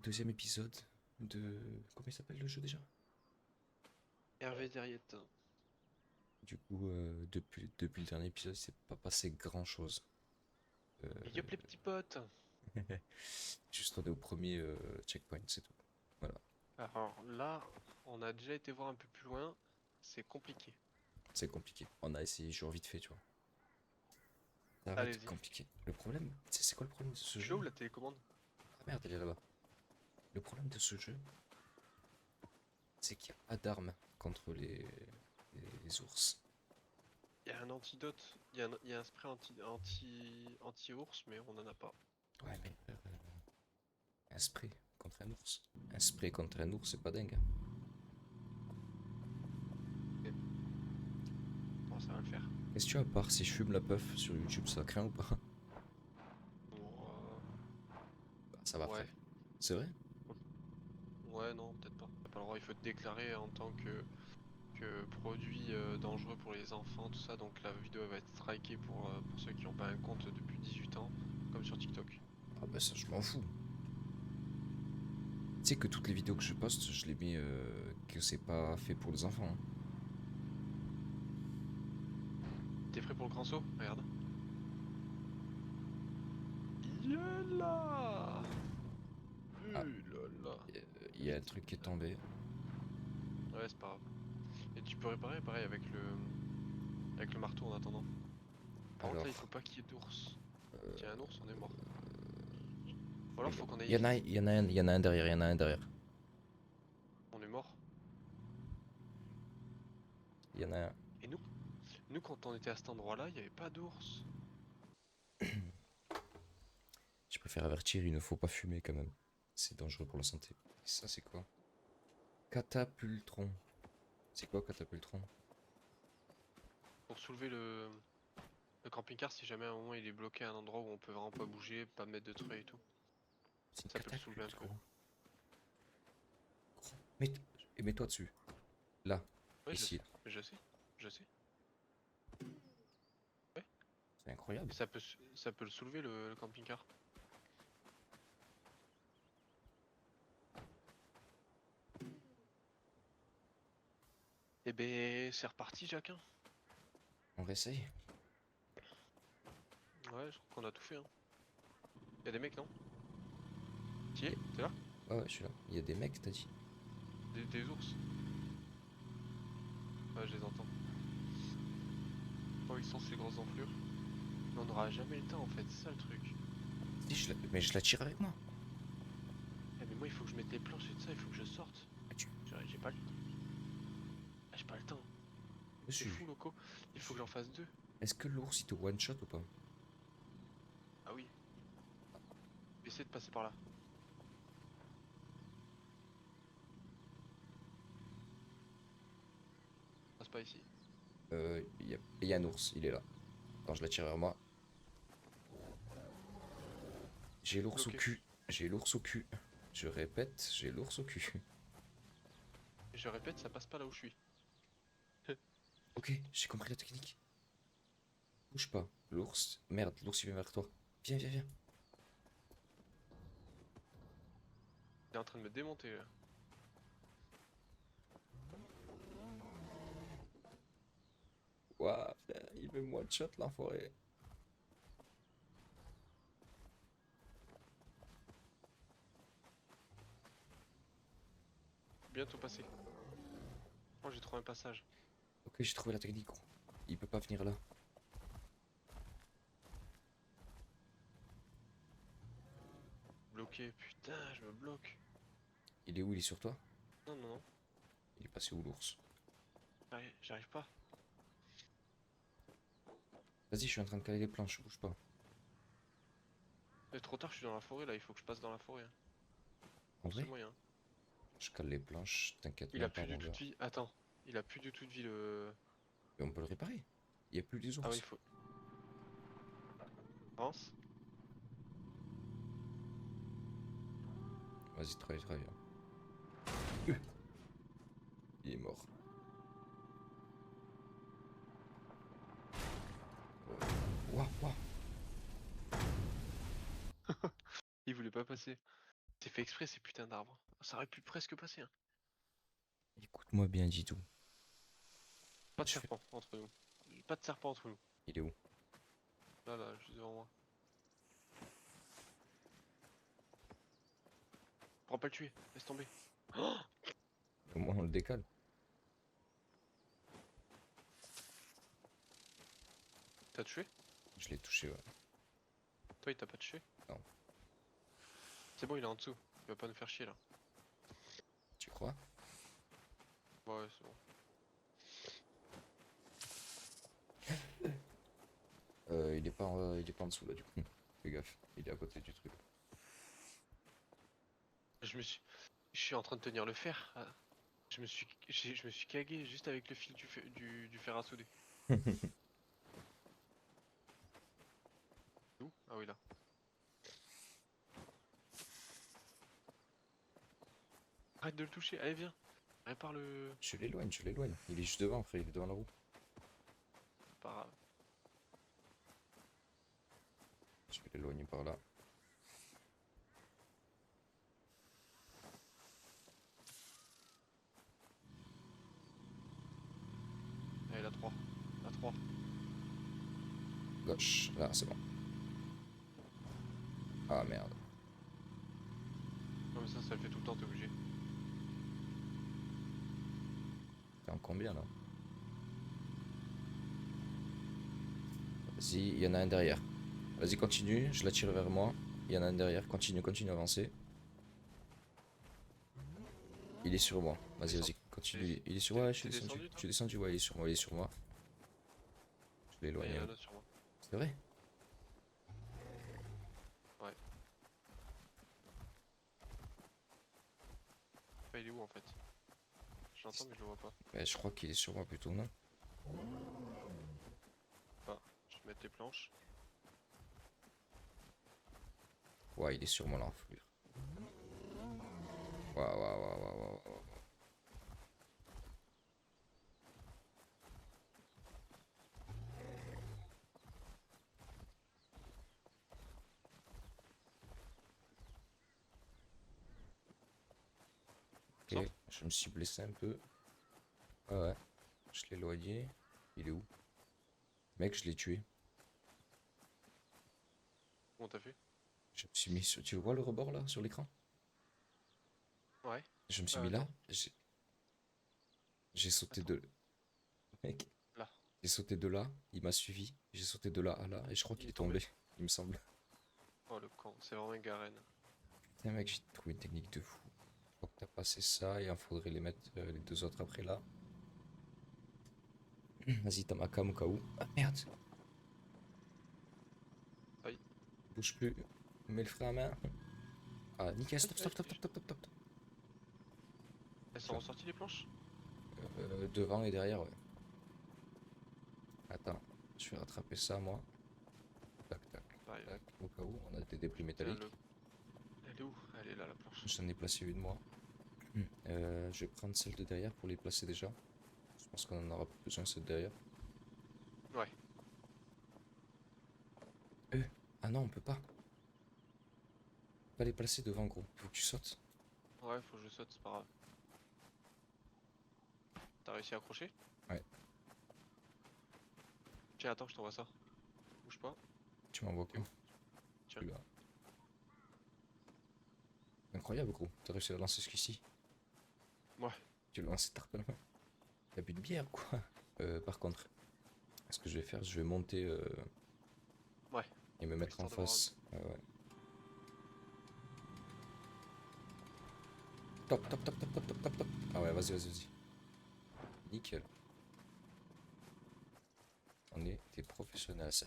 deuxième épisode de... Comment il s'appelle le jeu déjà? Hervé Derriette. Du coup, depuis le dernier épisode, c'est pas passé grand-chose. Euh, Et yop les petits potes! Juste on est au premier checkpoint, c'est tout. Voilà, Alors là, on a déjà été voir un peu plus loin, c'est compliqué. c'est compliqué. On a essayé genre vite fait, tu vois. Ça va être Allez-y. compliqué. Le problème, c'est quoi le problème de ce Tu jeu? l'as où la télécommande? Ah merde, elle est là-bas. Le problème de ce jeu, c'est qu'il n'y a pas d'armes contre les ours. Il y a un antidote, il y a un spray anti-ours, mais on en a pas. Ouais, mais un spray contre un ours. Un spray contre un ours, c'est pas dingue, hein. Ok. Bon, ça va le faire. Qu'est-ce que tu as à part si je fume la puff sur YouTube, ça craint ou pas? Bon, Bah, ça va frère. ouais. C'est vrai? Ouais, non, peut-être pas. T'as pas le droit, il faut te déclarer en tant que produit dangereux pour les enfants, tout ça, donc la vidéo va être strikée pour ceux qui n'ont pas un compte depuis 18 ans, comme sur TikTok. Ah bah ça je m'en fous. Tu sais que toutes les vidéos que je poste, je les mets que c'est pas fait pour les enfants, hein. T'es prêt pour le grand saut? Regarde. Yalla! Ah, Là là. il y a un truc qui est tombé. Ouais, c'est pas grave. Et tu peux réparer pareil avec le marteau en attendant. Par contre là, il Alors, faut pas qu'il y ait d'ours. S'il y a un ours, on est mort. Ou alors il faut qu'on aille y en a, vite. il y en a un, il y en a un derrière, il y en a un derrière. On est mort. Il y en a un. Et nous quand on était à cet endroit-là, il n'y avait pas d'ours. Je préfère avertir, il ne faut pas fumer quand même. C'est dangereux pour la santé. Et ça c'est quoi? Catapultron. C'est quoi catapultron? Pour soulever le camping-car si jamais à un moment il est bloqué à un endroit où on peut vraiment pas bouger, pas mettre de trucs et tout. C'est une Ça peut le soulever un peu. catapultron. Mets, et mets-toi dessus. Là, Ouais, je ici. sais. Je sais. Je sais. Ouais. C'est incroyable. Et ça peut le soulever le camping-car. Eh ben, c'est reparti, Jacquin. On réessaye. Ouais, je crois qu'on a tout fait, hein. Y'a des mecs, non? T'y Y es? T'es là? Ouais, ouais, je suis là. Il y a des mecs, t'as dit. Des ours? Ouais, je les entends. Oh, ils sont ces grosses enflures. Mais on n'aura jamais le temps, en fait, c'est ça le truc. Si, mais je la tire avec moi. Eh, mais moi, il faut que je mette les planches et tout ça, il faut que je sorte. Ah, J'ai pas le... Ah, j'ai pas le temps. C'est dessus. fou, loco. Il faut que j'en fasse deux. Est-ce que l'ours il te one shot ou pas? Ah oui. Essaye de passer par là. Passe pas ici. Il y a un ours, il est là. Attends, je la tire vers moi. J'ai l'ours au Bloqué. cul. J'ai l'ours au cul. Je répète, j'ai l'ours au cul. Et je répète, ça passe pas là où je suis. Ok, j'ai compris la technique. Bouge pas. L'ours. Merde, l'ours il vient vers toi. Viens, viens, viens. Il est en train de me démonter, là. Ouah, putain, il me one shot l'enfoiré. Bientôt passé. Oh, j'ai trouvé un passage. Ok, j'ai trouvé la technique, gros. Il peut pas venir là. Bloqué. Putain, je me bloque. Il est où? Il est sur toi? Non, non, non. Il est passé où l'ours? J'arrive pas. Vas-y, je suis en train de caler les planches, bouge pas. C'est trop tard, je suis dans la forêt, là. Il faut que je passe dans la forêt, hein. En Seul vrai, moyen. je cale les planches, t'inquiète Il a même pas, plus du mon tout gars. de vie. Attends. Il a plus du tout de vie, le... Mais on peut le réparer. Il y a plus des Ah oui, il ours. faut... Avance. Vas-y, travaille, travaille. Il est mort. Waouh, waouh. Il voulait pas passer. C'est fait exprès ces putains d'arbres. Ça aurait pu presque passer. Hein. Écoute-moi bien, Didou. Pas de Je fais... serpent entre nous. Pas de serpent entre nous. Il est où? Là, là, juste devant moi. Pourra pas le tuer. Laisse tomber. Oh, Au moins, on le décale. t'as tué? Je l'ai touché, ouais. Toi, il t'a pas tué? Non. C'est bon, il est en dessous. Il va pas nous faire chier là. Tu crois? Ouais, c'est bon. Il est pas en dessous, là, du coup. Fais gaffe. Il est à côté du truc. Je suis en train de tenir le fer. Ah, je me suis cagué juste avec le fil du fer à souder. Où? Ah oui, là. Arrête de le toucher. Allez, viens. Répare le. Je l'éloigne, je l'éloigne. Il est juste devant, frère. Il est devant la roue. Pas grave. Je vais l'éloigner par là. Allez, la 3. La 3. Gauche. Là, c'est bon. Ah, merde. Non, mais ça le fait tout le temps, t'es obligé. T'es en combien, là? Vas-y, il y en a un derrière. Vas-y, continue. Je l'attire vers moi. Il y en a un derrière. Continue, continue à avancer. Il est sur moi. Vas-y, Descends. vas-y, continue. Il est sur moi, ouais, je suis T'es descendu. descendu, Je toi? suis descendu, ouais, il est sur moi, il est sur moi. Je l'ai Ah, il y éloigné en a un un peu. autre sur moi. C'est vrai? Ouais. Ah, il est où en fait? Je l'entends, mais je le vois pas. Ouais, je crois qu'il est sur moi plutôt, non? Ah, je vais mettre les planches. Ouais, il est sur moi, l'enflure. Waouh, waouh, waouh, waouh, waouh, waouh. Ok, Sors. je me suis blessé un peu. Ah ouais, je l'ai éloigné. Il est où? Mec, je l'ai tué. Comment t'as fait? Je me suis mis sur... Tu vois le rebord là, sur l'écran? Ouais. Je me suis mis là. Non. J'ai sauté Attends. de... Mec, Là. j'ai sauté de là. Il m'a suivi. J'ai sauté de là à là. Et je crois Il qu'il est est tombé. tombé, il me semble. Oh le camp, c'est vraiment une garenne. Putain, mec, j'ai trouvé une technique de fou. Je crois que t'as passé ça. Et il faudrait les mettre les deux autres après là. Vas-y, t'as ma cam au cas où. Ah merde, Aïe. bouge plus. Mets le frein à main. Ah, nickel, Aïe, stop, stop, aïe. stop, stop, stop, stop, stop. Elles sont ressorties les planches? Devant et derrière, ouais. Attends, je vais rattraper ça, moi. Tac, tac, Pareil. tac. Au cas où, on a des débris Tiens, métalliques. elle est où? Elle est là, la planche. J'en ai placé une, moi. Je vais prendre celle de derrière pour les placer déjà. Je pense qu'on en aura plus besoin, celle de derrière. Ouais. Euh, ah non, on peut pas. On peut pas les placer devant, gros. Faut que tu sautes. Ouais, faut que je saute, c'est pas grave. T'as réussi à accrocher? Ouais, Tiens, attends, je t'envoie ça. Bouge pas. tu m'envoies T'es quoi? où? Tiens. Celui-là. Incroyable, gros. T'as réussi à lancer celui-ci. Ouais. Tu l'as lancé tard. T'as bu de bière, quoi. Par contre, ce que je vais faire, je vais monter Ouais. et me mettre en Histoire d'avoir un... face. Ouais. Top, top, top, top, top, top, top, top. Ah ouais, vas-y, vas-y, vas-y. Nickel. On est des professionnels, ça.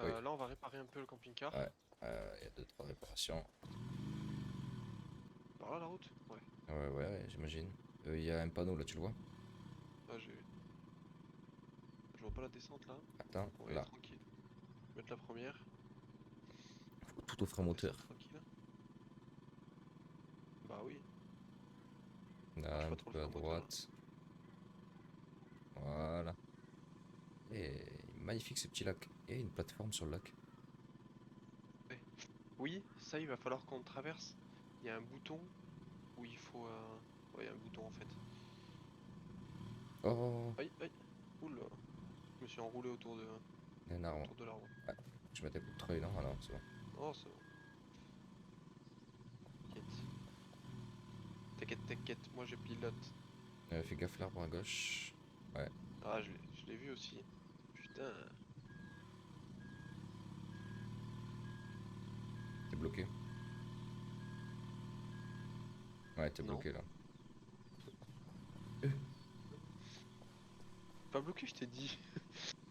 Oui. Là, on va réparer un peu le camping-car. Ouais. Il y a deux, trois réparations. Par là, la route? Ouais. Ouais, ouais, j'imagine. Il y a un panneau là, tu le vois? Là, j'ai... Je vois pas la descente, là. Attends, On va y aller là. tranquille. Mettre la première. Faut tout offrir moteur. Descendre tranquille. Bah oui. Là, Marche un pas trop le peu à frein moteur, là. droite. Voilà. Et magnifique ce petit lac. Et une plateforme sur le lac. Ouais. Oui, ça il va falloir qu'on traverse. Il y a un bouton où il faut... Ouais, il y a un bouton en fait. Oh, Aïe, aïe. Oula. Je me suis enroulé il y a un arbre. autour de l'arbre. Ah, je mets un coup de treuil, non? Ah non, c'est bon. Oh, c'est bon. T'inquiète. T'inquiète, t'inquiète. Moi je pilote. Fais gaffe l'arbre à gauche. Ouais, Ah, je l'ai vu aussi. Putain. t'es bloqué. Ouais, t'es Non. bloqué là. Euh, Pas bloqué, je t'ai dit.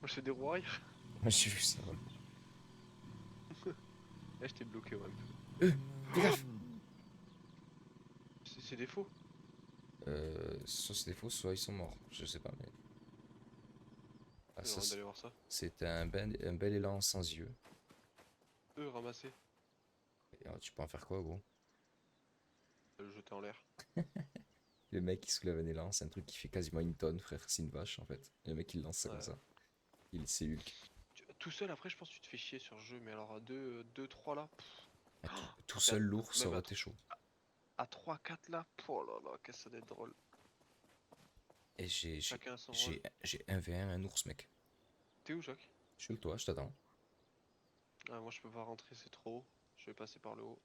Moi je fais des roues arrière. Ouais, j'ai vu ça, ouais. Là, je t'ai bloqué ouais, un peu. Fais gaffe! C'est des faux. Soit c'est des faux, soit ils sont morts. Je sais pas, mais. Ah, J'ai ça, envie d'aller voir ça. c'est un bel élan sans yeux. Ramasser. Et, tu peux en faire quoi, gros? Le jeter en l'air. Le mec qui soulève un élan, c'est un truc qui fait quasiment une tonne, frère. C'est une vache en fait. Et le mec il lance ça comme Ouais. ça. C'est Hulk. Tout seul, après, je pense que tu te fais chier sur le jeu. Mais alors, à 2, 3 là. Ah, Oh, tout puis seul, l'ours, ça même aurait été chaud. à 3, 4 là. Oh là là, qu'est-ce que ça doit être drôle. Et Chacun a son rôle. j'ai 1v1 un ours, mec. T'es où, Jacques? Je suis le toit, je t'attends. Ah, moi, je peux pas rentrer, c'est trop haut. Je vais passer par le haut.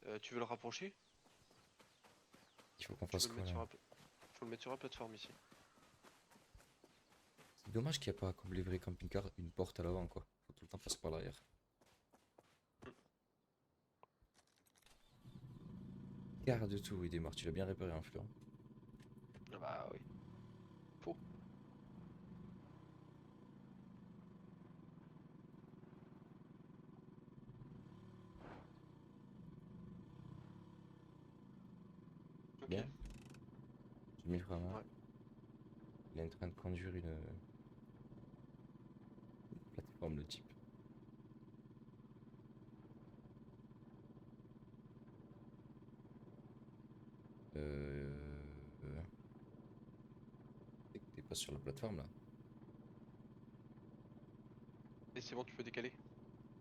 Euh. Tu veux le rapprocher? Il faut qu'on Tu fasse veux le quoi mettre là? sur faut le mettre sur la plateforme ici. C'est dommage qu'il n'y a pas, comme les vrais camping-cars, une porte à l'avant quoi. Faut tout le temps passer par l'arrière. Garde de tout, il démarre. Tu l'as bien réparé, hein, Fleur. Ah bah oui. Faut. Ok. Bien. J'ai mis le frein à main. Ouais. Il est en train de conduire une plateforme, le type. Euh... C'est que t'es pas sur la plateforme là. Et c'est bon, tu peux décaler.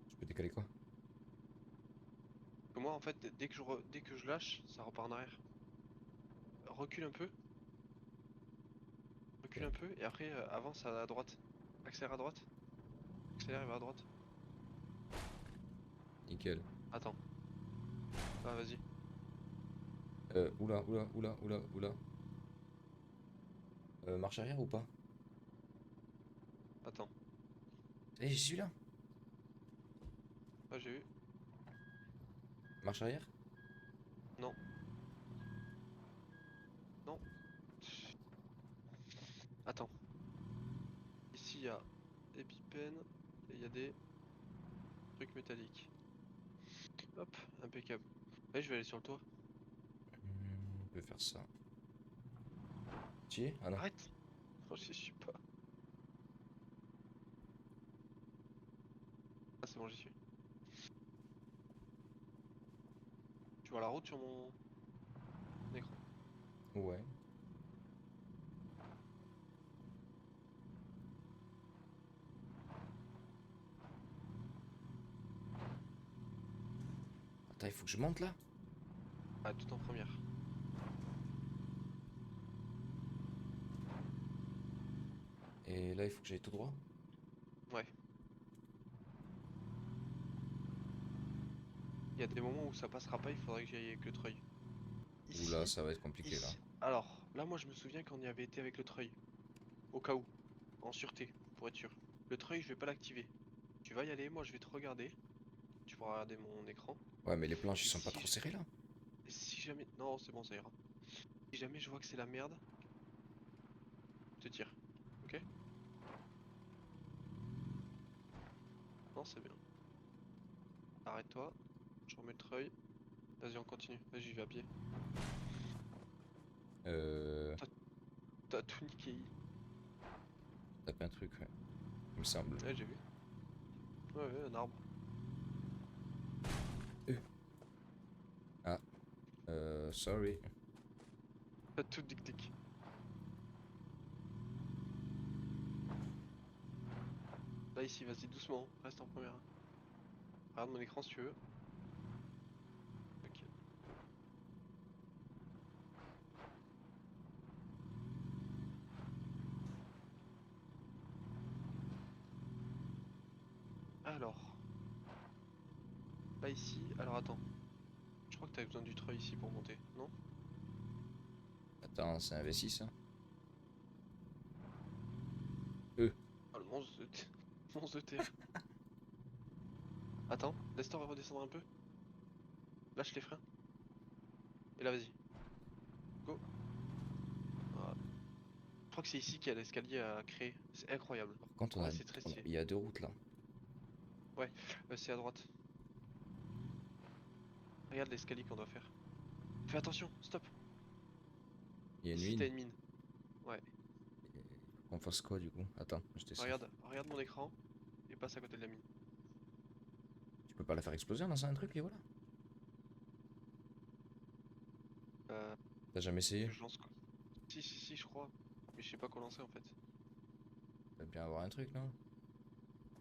Tu peux décaler quoi? Que moi, en fait, dès que je lâche, ça repart en arrière. Recule un peu. Recule Ok. un peu. Et après, avance à droite. Accélère à droite. Accélère et va à droite. Nickel. Attends. Ah, vas-y. Oula, oula, oula, oula, oula. Marche arrière ou pas? Attends. Eh, j'y suis là. Ah, j'ai eu. Marche arrière? Non. Non. Attends. Ici, il y a des bipènes. Et il y a des trucs métalliques. Hop, impeccable. Ouais, je vais aller sur le toit. On peut faire ça. Tu y es? Ah non. Arrête! Oh, j'y suis pas. Ah, c'est bon, j'y suis. Tu vois la route sur mon écran? Ouais. Attends, il faut que je monte là? Ah, tout en première. Et là, il faut que j'aille tout droit? Ouais. Il y a des moments où ça passera pas, il faudrait que j'y aille avec le treuil. Oula, Ici, ça va être compliqué là. ici. Alors, là, moi, je me souviens qu'on y avait été avec le treuil. Au cas où. En sûreté, pour être sûr. Le treuil, je vais pas l'activer. Tu vas y aller, moi, je vais te regarder. Tu pourras regarder mon écran. Ouais, mais les planches, ils Et sont pas trop serrées là. si jamais... Non, c'est bon, ça ira. Si jamais je vois que c'est la merde, je te tire. Ok? Non, c'est bien. Arrête-toi. Je remets le treuil. Vas-y, on continue. Vas-y, j'y vais à pied. Euh... T'as t'as tout niqué. Taper un truc, ouais. Il me semble. Ouais, j'ai vu. Ouais, ouais, un arbre. Euh. Ah. Sorry. T'as tout dick-dick. Là ici, vas-y doucement, reste en première. Regarde mon écran si tu veux. Ok. Alors, là ici, alors attends. Je crois que t'as besoin du treuil ici pour monter, non? Attends, c'est un V6 ça? Ah le monstre de, monstre de terre. Attends, laisse-toi redescendre un peu. Lâche les freins. Et là vas-y, go. Voilà. Je crois que c'est ici qu'il y a l'escalier à créer. C'est incroyable. Par contre, En vrai c'est très stylé. il y a deux routes là. Ouais, c'est à droite. Regarde l'escalier qu'on doit faire. Fais attention, stop. Il y a une Ici t'as mine. une mine. Ouais. On fasse quoi du coup? Attends, je descends. Regarde mon écran et passe à côté de la mine. Tu peux pas la faire exploser en lançant un truc et voilà. Euh, T'as jamais que essayé? je lance quoi? Si, je crois. Mais je sais pas quoi lancer en fait. T'as bien avoir un truc, non?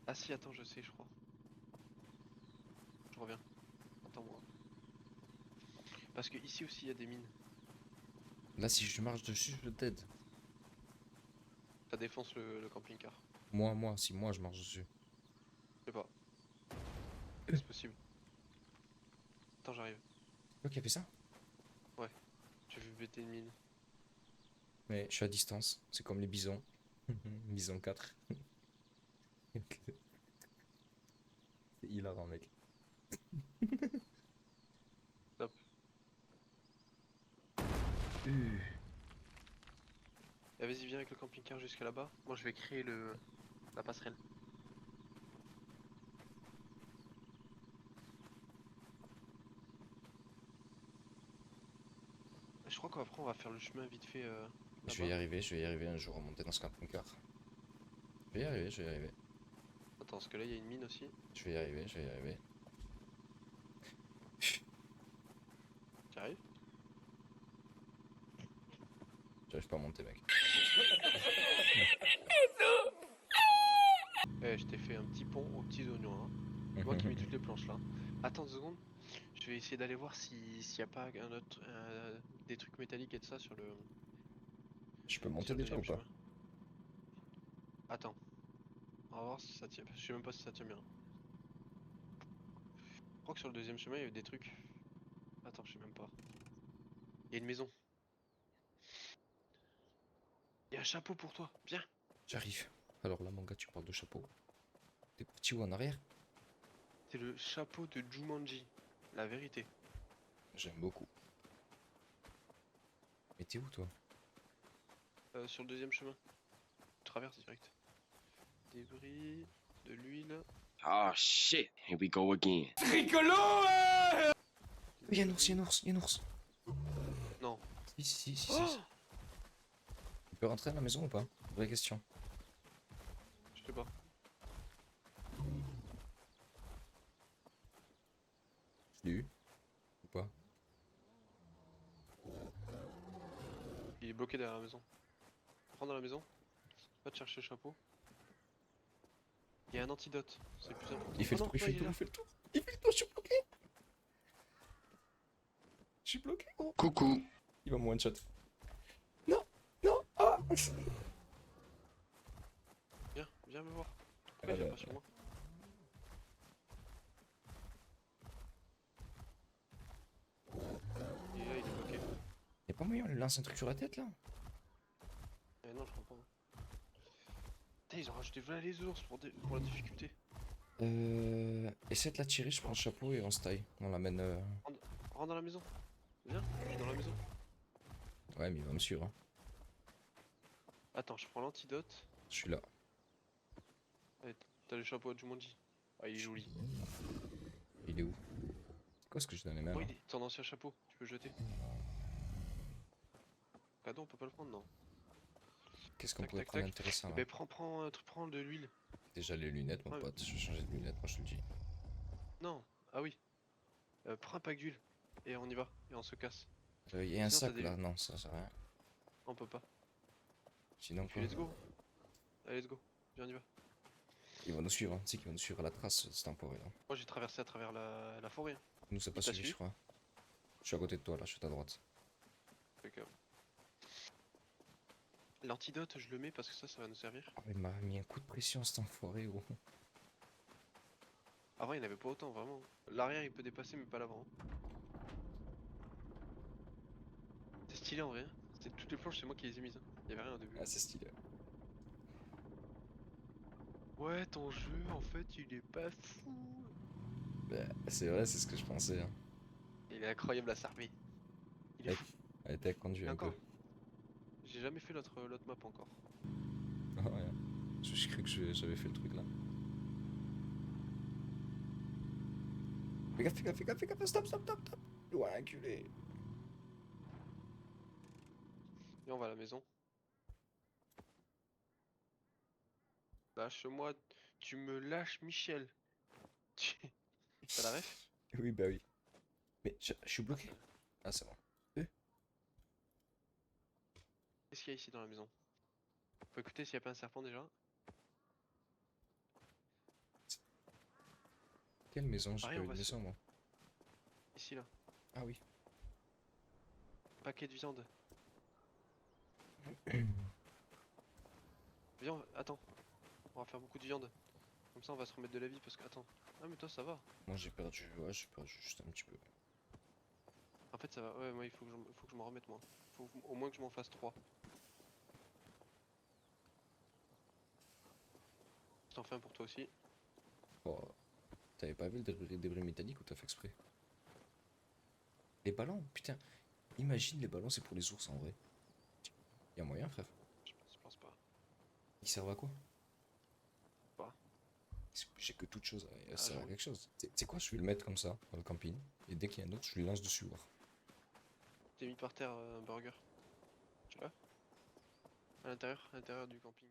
Ah si, attends, je sais, je crois. Je reviens. Attends-moi. Parce que ici aussi il y a des mines. Là, si je marche dessus, je t'aide. Ça défonce le camping-car. Si moi je marche dessus. Je sais pas. C'est possible. Attends, j'arrive. C'est toi qui a fait ça? Ouais, j'ai vu péter une mine. Mais je suis à distance. C'est comme les bisons. Bison 4. C'est hilarant, mec. Stop. Eh, vas-y, viens avec le camping-car jusqu'à là-bas. Moi, je vais créer la passerelle. Je crois qu'après, on va faire le chemin vite fait là-bas. Je vais y arriver un jour à monter dans ce camping-car. Je vais y arriver. Attends, parce que là, il y a une mine aussi. Je vais y arriver. Tu arrives? J'arrive pas à monter, mec. Eh, je t'ai fait un petit pont aux petits oignons, hein. C'est moi qui mets toutes les planches là. Attends 2 secondes. Je vais essayer d'aller voir s'il y a pas des trucs métalliques et de ça Je peux monter sur le déjà ou deuxième pas? chemin. Attends, on va voir si ça tient. Je sais même pas si ça tient bien. Je crois que sur le deuxième chemin, il y avait des trucs. Attends, je sais même pas. Il y a une maison. Il y a un chapeau pour toi. Viens. J'arrive. Alors là, mon gars, tu parles de chapeau. T'es parti où en arrière? C'est le chapeau de Jumanji. La vérité. J'aime beaucoup. Mais t'es où, toi? Sur le deuxième chemin. Traverse direct. Débris, de l'huile. Oh shit, here we go again. Il y a un ours, il y a un ours, il y a un ours. Non. Si. Tu peux rentrer à la maison ou pas? Vraie question. Je sais pas. Je l'ai eu. Ou pas? Il est bloqué derrière la maison. Prends dans la maison. Va te chercher le chapeau. Il y a un antidote. C'est plus important. Il fait le Oh tour, non, il fait ouais, le il est tour, là. il fait le tour. Il fait le tour, je suis bloqué. Je suis bloqué, gros. Coucou. Il va me one-shot. Non, non, ah. Viens me voir. Pourquoi il vient pas sur moi? Il est là, il est bloqué. Y'a pas moyen, on lui lance un truc sur la tête là? Eh non, je crois pas. Putain, ils ont rajouté voilà les ours pour la difficulté. Essaie de la tirer, je prends le chapeau et on se taille. On l'amène. Rentre dans la maison. Viens, je suis dans la maison. Ouais, mais il va me suivre. Hein. Attends, je prends l'antidote. Je suis là. Allez, t'as le chapeau à Jumanji. Ah, il est joli. Il est où? C'est quoi ce que j'ai dans les mains Oh, là? il est ton ancien chapeau. Tu peux jeter. Cadeau, on peut pas le prendre, non. Qu'est-ce qu'on Tac, pourrait tac, prendre tac. d'intéressant Eh là? ben, prends de l'huile. Déjà les lunettes, mon Prends- pote. Je vais changer de lunettes, moi je te le dis. Non, ah oui. Prends un pack d'huile. Et on y va. Et on se casse. Il y a un Sinon, t'as sac des... là, non, ça sert à rien. On peut pas. Sinon Puis quoi? let's go. Allez, let's go. Viens, on y va. Ils vont nous suivre, hein. Tu sais qu'ils vont nous suivre à la trace, cet enfoiré là. Moi j'ai traversé à travers la forêt. Nous, c'est pas Il t'a suivi, je suivi? crois. Je suis à côté de toi là, je suis à ta droite. Impeccable. L'antidote, je le mets parce que ça va nous servir. Ah, il m'a mis un coup de pression cet enfoiré, gros. Avant, il n'y en avait pas autant, vraiment. L'arrière, il peut dépasser, mais pas l'avant. C'est stylé en vrai. Toutes les planches, c'est moi qui les ai mises. Il y avait rien au début. Ah, c'est stylé. Ouais, ton jeu, en fait, il est pas fou. Bah, c'est vrai, c'est ce que je pensais. Hein. Il est incroyable à s'armer. Il est Mec, fou. elle était conduit Et un peu. encore, j'ai jamais fait l'autre map encore. Ah ouais. J'ai cru que j'avais fait le truc là. Fais gaffe, fais gaffe, fais gaffe, fais gaffe, stop, stop, stop, stop. Ouais, enculé. Et on va à la maison. Lâche-moi. Tu me lâches, Michel. T'as la ref? Oui, bah oui. Mais je suis Ah, bloqué. Ah, c'est bon. qu'est-ce qu'il y a ici dans la maison? Faut écouter s'il n'y a pas un serpent déjà. Quelle maison? J'ai Pareil, pas on eu de va se... maison, moi. Ici, là. Ah oui. Paquet de viande. Viens, attends. On va faire beaucoup de viande. Comme ça, on va se remettre de la vie parce que... Attends. Ah, mais toi, ça va. Moi, j'ai perdu. Ouais, j'ai perdu juste un petit peu. En fait, ça va. Ouais, moi, faut que je m'en remette, moi. Au moins que je m'en fasse 3. T'en fais un pour toi aussi. Oh, t'avais pas vu le débris métallique ou t'as fait exprès? Les ballons, putain. Imagine les ballons, c'est pour les ours en vrai. Y'a moyen, frère. Je pense pas. Ils servent à quoi? Pas. J'ai que toute chose, ça Ah, sert à j'avoue. quelque chose. C'est quoi? Je vais le mettre comme ça, dans le camping. Et dès qu'il y a un autre, je lui lance dessus, voir. J'ai mis par terre un burger. Tu l'as? À l'intérieur du camping.